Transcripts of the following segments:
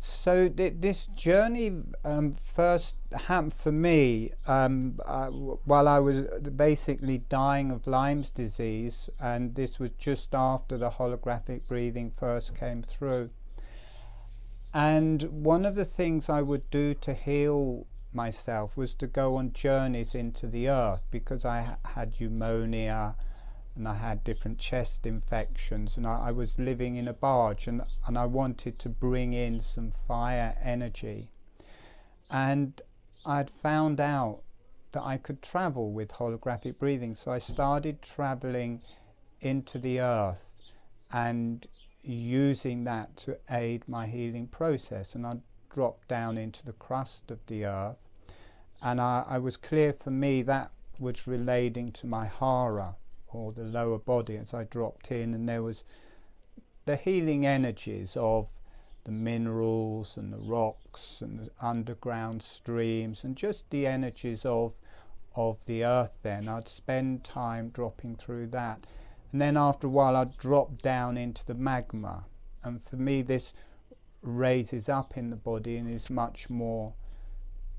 So this journey first happened for me while I was basically dying of Lyme's disease, and this was just after the holographic breathing first came through. And one of the things I would do to heal myself was to go on journeys into the earth, because I had pneumonia and I had different chest infections, and I was living in a barge, and I wanted to bring in some fire energy. And I'd found out that I could travel with holographic breathing, so I started traveling into the earth and using that to aid my healing process. And I dropped down into the crust of the earth, and I was clear for me that was relating to my Hara, or the lower body, as I dropped in, and there was the healing energies of the minerals and the rocks and the underground streams, and just the energies of the earth. Then I'd spend time dropping through that, and then after a while I'd drop down into the magma, and for me this raises up in the body and is much more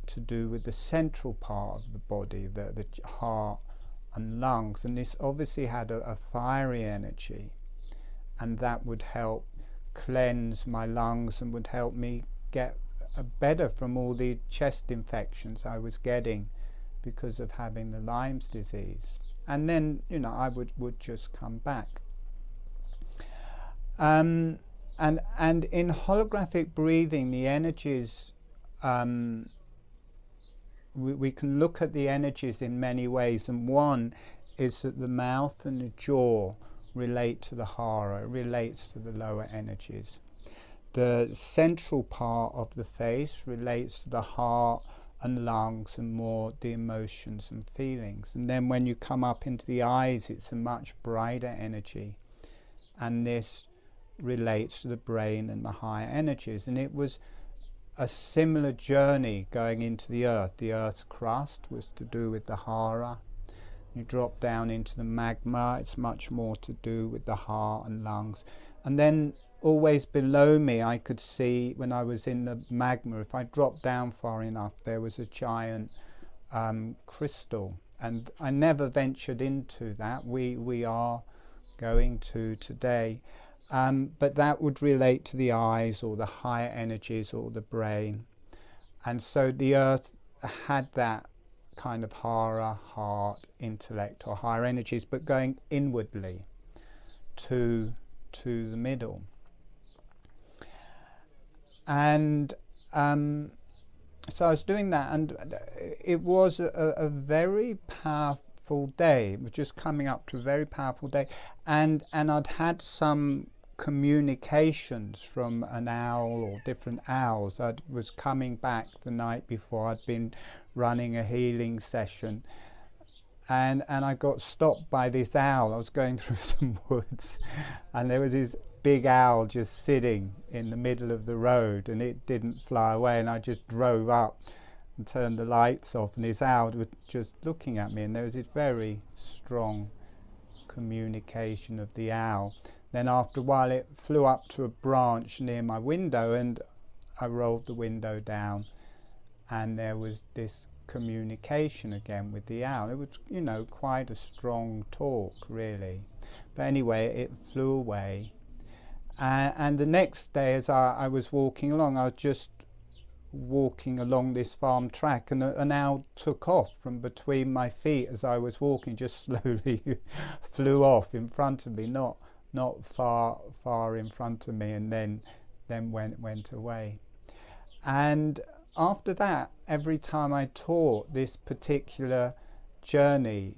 to do with the central part of the body, the heart and lungs, and this obviously had a fiery energy, and that would help cleanse my lungs and would help me get better from all the chest infections I was getting because of having the Lyme's disease. And then, you know, I would just come back. And in holographic breathing, the energies, we can look at the energies in many ways, and one is that the mouth and the jaw relate to the Hara, relates to the lower energies. The central part of the face relates to the heart and lungs and more the emotions and feelings. And then when you come up into the eyes, it's a much brighter energy, and this relates to the brain and the higher energies. And it was a similar journey going into the earth. The earth's crust was to do with the Hara. You drop down into the magma, it's much more to do with the heart and lungs. And then always below me I could see, when I was in the magma, if I dropped down far enough, there was a giant crystal, and I never ventured into that. We are going to today. But that would relate to the eyes or the higher energies or the brain. And so the earth had that kind of Hara, heart, intellect or higher energies, but going inwardly to the middle. And so I was doing that, and it was a very powerful day. It was just coming up to a very powerful day, and I'd had some communications from an owl or different owls. I was coming back the night before. I'd been running a healing session, and I got stopped by this owl. I was going through some woods, and there was this big owl just sitting in the middle of the road, and it didn't fly away, and I just drove up and turned the lights off, and this owl was just looking at me, and there was this very strong communication of the owl. Then after a while it flew up to a branch near my window, and I rolled the window down, and there was this communication again with the owl. It was, you know, quite a strong talk really. But anyway, it flew away. And the next day, as I was walking along, I was just walking along this farm track, and an owl took off from between my feet as I was walking, just slowly flew off in front of me, not far in front of me, and then went away. And after that, every time I taught this particular journey,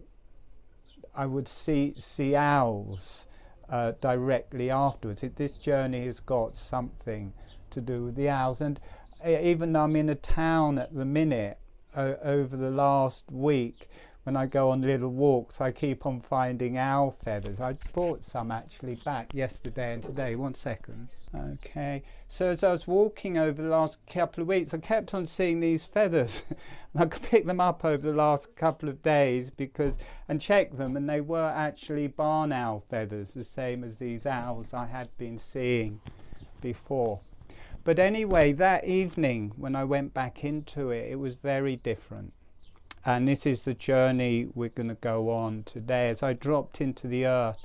I would see owls directly afterwards. This journey has got something to do with the owls. And even though I'm in a town at the minute, over the last week, when I go on little walks, I keep on finding owl feathers. I brought some actually back yesterday and today. 1 second. Okay. So as I was walking over the last couple of weeks, I kept on seeing these feathers. And I could pick them up over the last couple of days and check them, and they were actually barn owl feathers, the same as these owls I had been seeing before. But anyway, that evening when I went back into it, it was very different. And this is the journey we're going to go on today. As I dropped into the earth,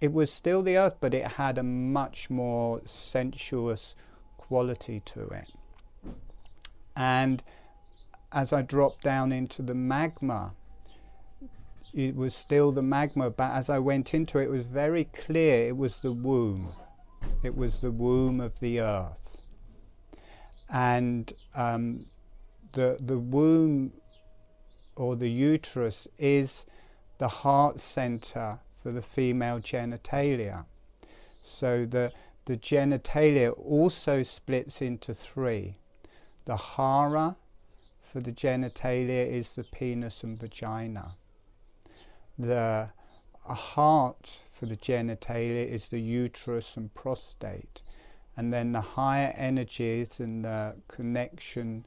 it was still the earth, but it had a much more sensuous quality to it. And as I dropped down into the magma, it was still the magma, but as I went into it, it was very clear it was the womb. It was the womb of the earth. And the womb, or the uterus, is the heart center for the female genitalia. So the genitalia also splits into three. The Hara for the genitalia is the penis and vagina. The heart for the genitalia is the uterus and prostate. And then the higher energies and the connection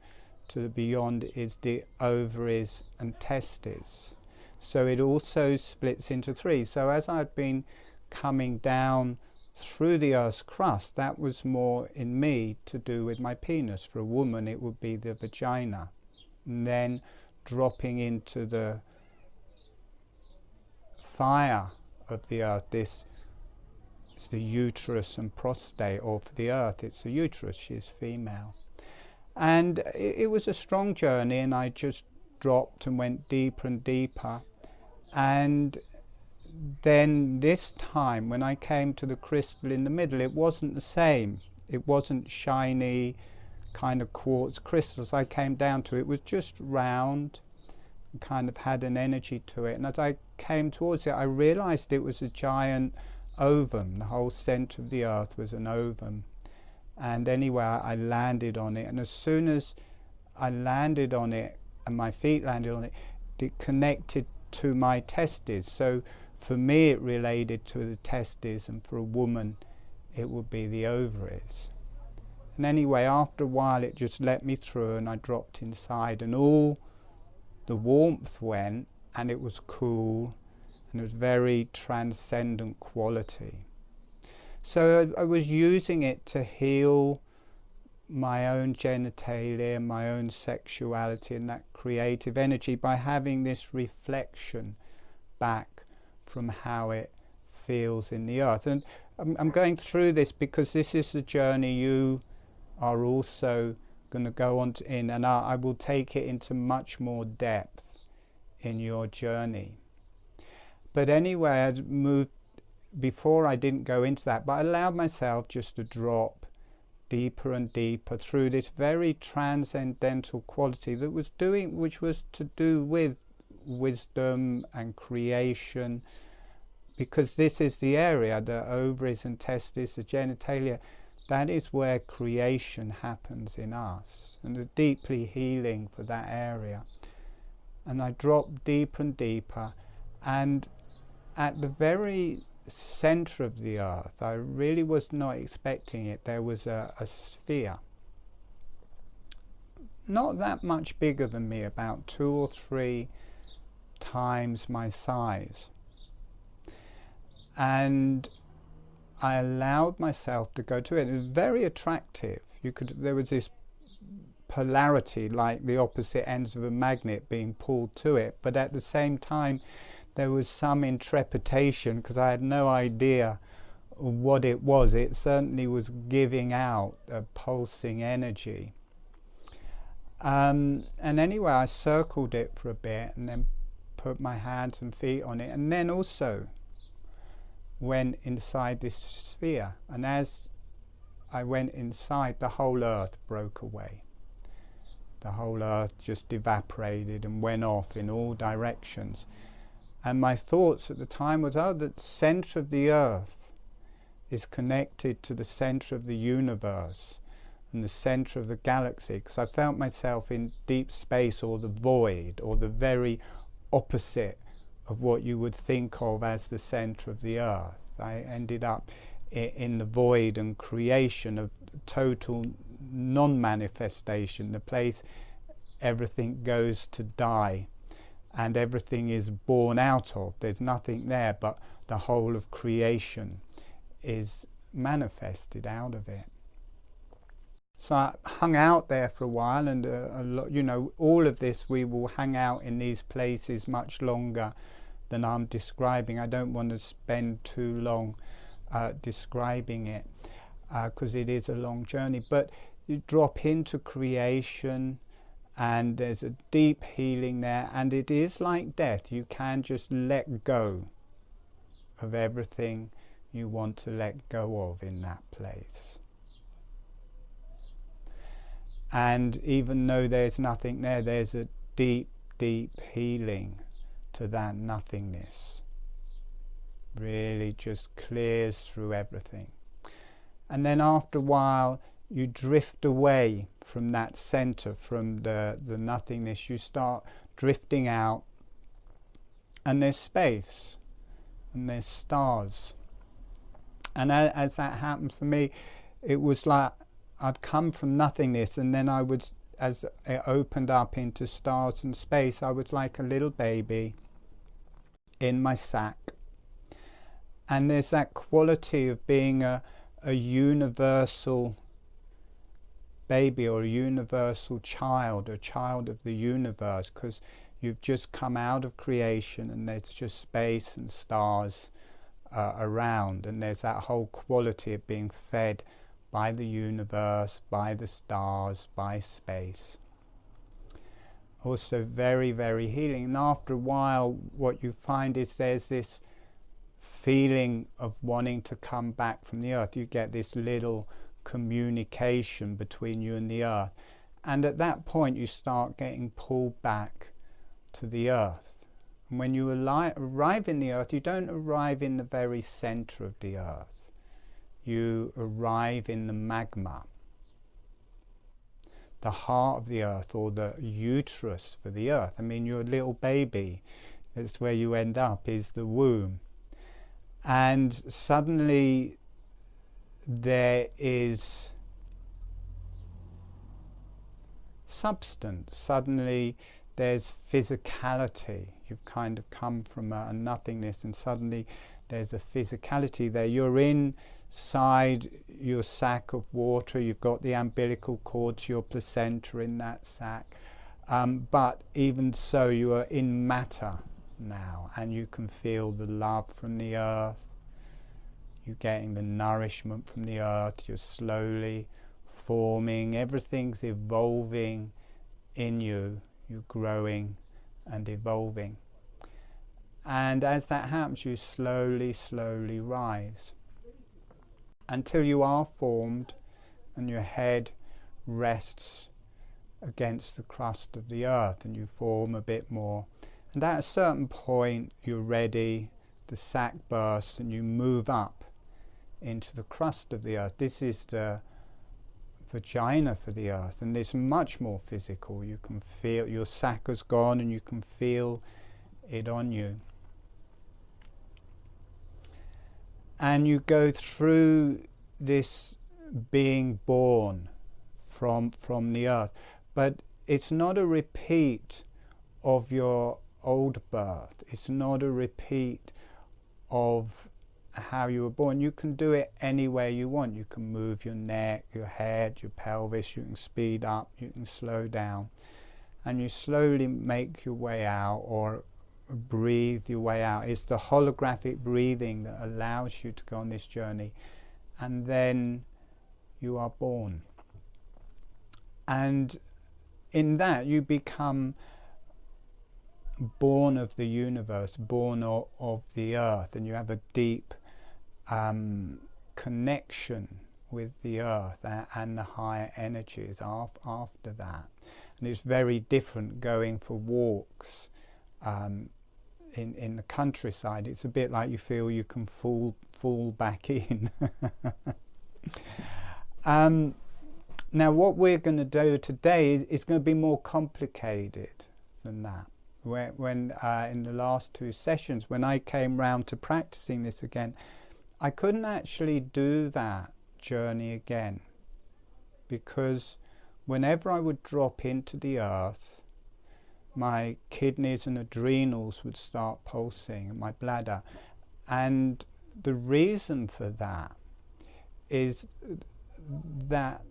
to the beyond is the ovaries and testes. So it also splits into three. So as I've been coming down through the earth's crust, that was more in me to do with my penis. For a woman, it would be the vagina. And then dropping into the fire of the earth, this is the uterus and prostate, or for the earth, it's the uterus, she's female. And it was a strong journey, and I just dropped and went deeper and deeper. And then this time, when I came to the crystal in the middle, it wasn't the same. It wasn't shiny, kind of quartz crystals I came down to. It was just round, and kind of had an energy to it. And as I came towards it, I realized it was a giant ovum. The whole center of the earth was an ovum. And anyway, I landed on it. And as soon as I landed on it, and my feet landed on it, it connected to my testes. So for me, it related to the testes, and for a woman, it would be the ovaries. And anyway, after a while, it just let me through, and I dropped inside, and all the warmth went, and it was cool, and it was very transcendent quality. So I was using it to heal my own genitalia, my own sexuality, and that creative energy by having this reflection back from how it feels in the earth. And I'm going through this because this is the journey you are also going to go on in, and I will take it into much more depth in your journey. But anyway, I'd moved. Before I didn't go into that, but I allowed myself just to drop deeper and deeper through this very transcendental quality that was doing, which was to do with wisdom and creation, because this is the area, the ovaries and testes, the genitalia, that is where creation happens in us, and it's deeply healing for that area. And I dropped deeper and deeper, and at the very center of the earth, I really was not expecting it, there was a sphere, not that much bigger than me, about 2 or 3 times my size. And I allowed myself to go to it. It was very attractive. There was this polarity, like the opposite ends of a magnet being pulled to it, but at the same time there was some intrepidation because I had no idea what it was. It certainly was giving out a pulsing energy. And anyway, I circled it for a bit and then put my hands and feet on it, and then also went inside this sphere. And as I went inside, the whole earth broke away. The whole earth just evaporated and went off in all directions. And my thoughts at the time was, oh, the center of the earth is connected to the center of the universe and the center of the galaxy, because I felt myself in deep space, or the void, or the very opposite of what you would think of as the center of the earth. I ended up in the void and creation of total non-manifestation, the place everything goes to die and everything is born out of. There's nothing there, but the whole of creation is manifested out of it. So I hung out there for a while, and a lot, you know, all of this, we will hang out in these places much longer than I'm describing. I don't want to spend too long describing it because it is a long journey. But you drop into creation, and there's a deep healing there, and it is like death. You can just let go of everything you want to let go of in that place. And even though there's nothing there, there's a deep, deep healing to that nothingness. Really just clears through everything. And then after a while, you drift away from that center, from the nothingness. You start drifting out, and there's space, and there's stars. And as that happened for me, it was like I'd come from nothingness, and then I would, as it opened up into stars and space, I was like a little baby in my sack. And there's that quality of being a universal baby, or a universal child, a child of the universe, because you've just come out of creation, and there's just space and stars around, and there's that whole quality of being fed by the universe, by the stars, by space. Also very, very healing. And after a while, what you find is there's this feeling of wanting to come back from the earth. You get this little communication between you and the earth. And at that point, you start getting pulled back to the earth. And when you arrive in the earth, you don't arrive in the very center of the earth. You arrive in the magma, the heart of the earth, or the uterus for the earth. I mean, you're a little baby. That's where you end up, is the womb. And suddenly there is substance. Suddenly there's physicality. You've kind of come from a nothingness, and suddenly there's a physicality there. You're inside your sack of water. You've got the umbilical cord to your placenta in that sack. But even so, you are in matter now, and you can feel the love from the earth. You're getting the nourishment from the earth. You're slowly forming. Everything's evolving in you. You're growing and evolving. And as that happens, you slowly, slowly rise until you are formed, and your head rests against the crust of the earth, and you form a bit more. And at a certain point, you're ready. The sac bursts, and you move up into the crust of the earth. This is the vagina for the earth, and it's much more physical. You can feel your sac has gone, and you can feel it on you. And you go through this being born from the earth, but it's not a repeat of your old birth. It's not a repeat of how you were born. You can do it any way you want. You can move your neck, your head, your pelvis. You can speed up, you can slow down, and you slowly make your way out, or breathe your way out. It's the holographic breathing that allows you to go on this journey, and then you are born. And in that, you become born of the universe, born of the earth, and you have a deep connection with the earth and the higher energies after that. And it's very different going for walks in the countryside. It's a bit like you feel you can fall back in. Now what we're going to do today is going to be more complicated than that. When in the last two sessions, when I came round to practicing this again, I couldn't actually do that journey again, because whenever I would drop into the earth, my kidneys and adrenals would start pulsing, and my bladder. And the reason for that is that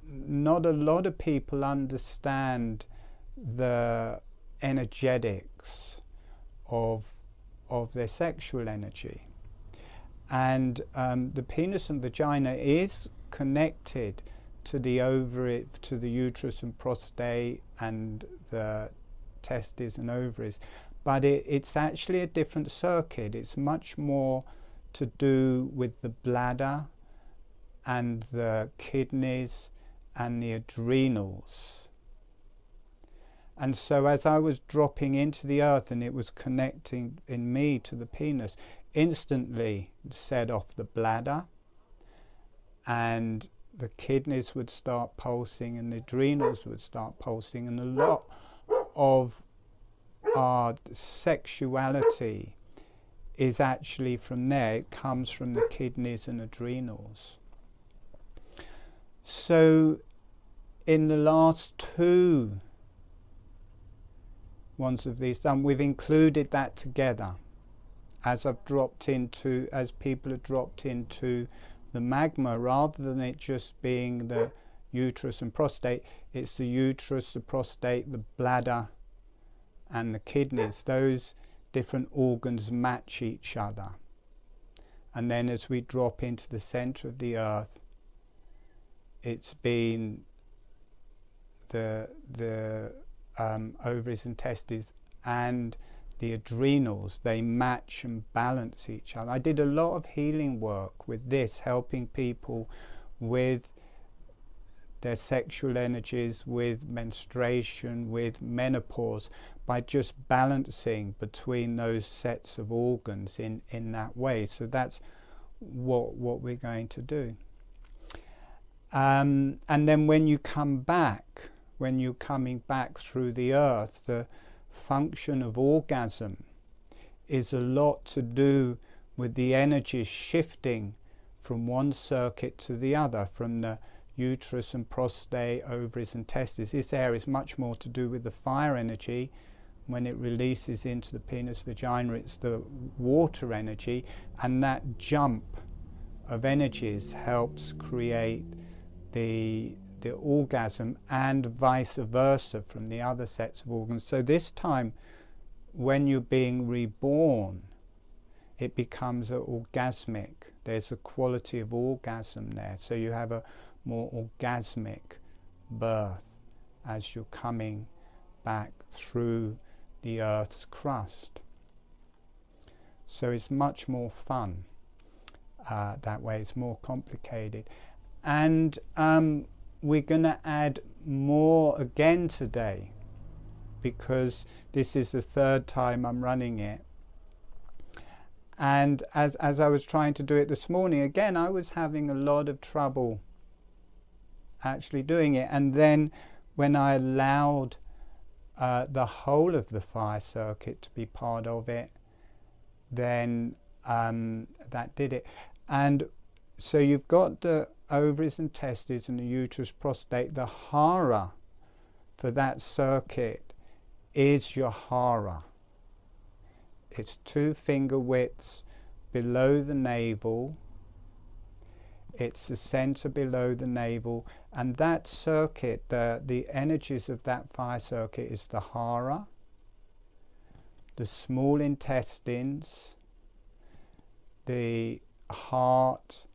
not a lot of people understand the energetics of their sexual energy. And the penis and vagina is connected to the ovary, to the uterus and prostate and the testes and ovaries, but it's actually a different circuit. It's much more to do with the bladder and the kidneys and the adrenals. And so as I was dropping into the earth and it was connecting in me to the penis, instantly it set off the bladder, and the kidneys would start pulsing and the adrenals would start pulsing, and a lot of our sexuality is actually from there. It comes from the kidneys and adrenals. So in the last two ones of these done, we've included that together as I've dropped into, as people have dropped into the magma, rather than it just being the uterus and prostate. It's the uterus, the prostate, the bladder and the kidneys. Those different organs match each other, and then as we drop into the center of the earth, it's been the ovaries and testes and the adrenals. They match and balance each other. I did a lot of healing work with this, helping people with their sexual energies, with menstruation, with menopause, by just balancing between those sets of organs in that way. So that's what we're going to do. And then when you come back, when you're coming back through the earth, the function of orgasm is a lot to do with the energies shifting from one circuit to the other, from the uterus and prostate, ovaries and testes. This area is much more to do with the fire energy. When it releases into the penis, vagina, it's the water energy, and that jump of energies helps create the orgasm, and vice versa from the other sets of organs. So this time, when you're being reborn, it becomes orgasmic. There's a quality of orgasm there. So you have a more orgasmic birth as you're coming back through the earth's crust. So it's much more fun that way. It's more complicated. And we're going to add more again today, because this is the third time I'm running it. And as I was trying to do it this morning, again, I was having a lot of trouble actually doing it. And then when I allowed the whole of the fire circuit to be part of it, then that did it. And so you've got the ovaries and testes and the uterus, prostate. The Hara for that circuit is your Hara. It's 2 finger widths below the navel. It's the center below the navel, and that circuit, the energies of that fire circuit is the Hara, the small intestines, the heart,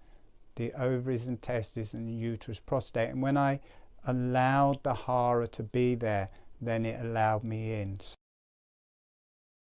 the ovaries and testes, and the uterus, prostate. And when I allowed the Hara to be there, then it allowed me in.